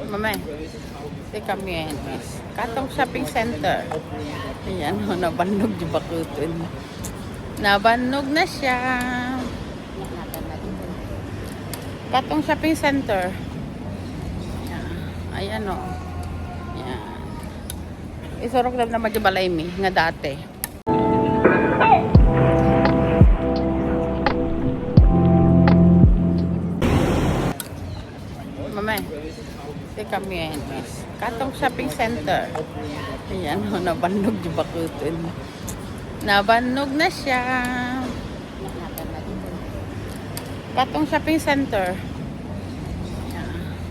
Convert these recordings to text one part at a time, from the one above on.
Mame, di kami katong shopping center. Ayan, nabanog di bakutin. Nabanog na siya. Katong shopping center. Ayan o. Ayan. Isurok lang naman di balay mi, nga dati. Mame, di kami katong shopping center. Ayan o, nabanog di bakutin. Nabanog na siya. Katong shopping center.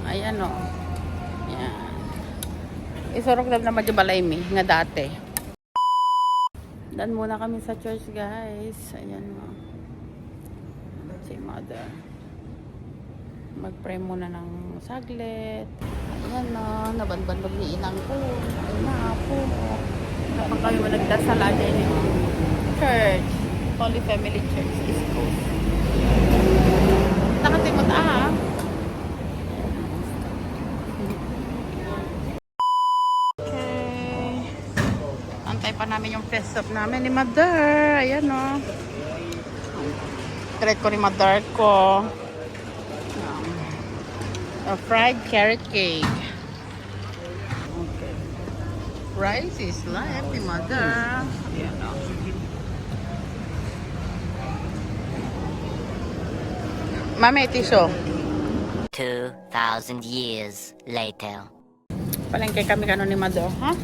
Ayan o. Ayan. Isurok lang naman di balay mi, nga dati. Dan muna kami sa church, guys. Ayan o. Si mother. Mag-pray muna ng saglit. Ayan na, nabanbanbag ni inang ko. Ayun na po. Kapag kami nagdasal din yung church. Holy Family Church is closed. Nakatimot Okay. Antay pa namin yung fest up namin ni Mother. Ayan o. Treat ko ni Mother ko. A fried carrot cake. Okay. Rice is life, ni Mother. Ayan o. Mami, tissue. 2,000 years later. Palengke kami kano ni Mother, ha?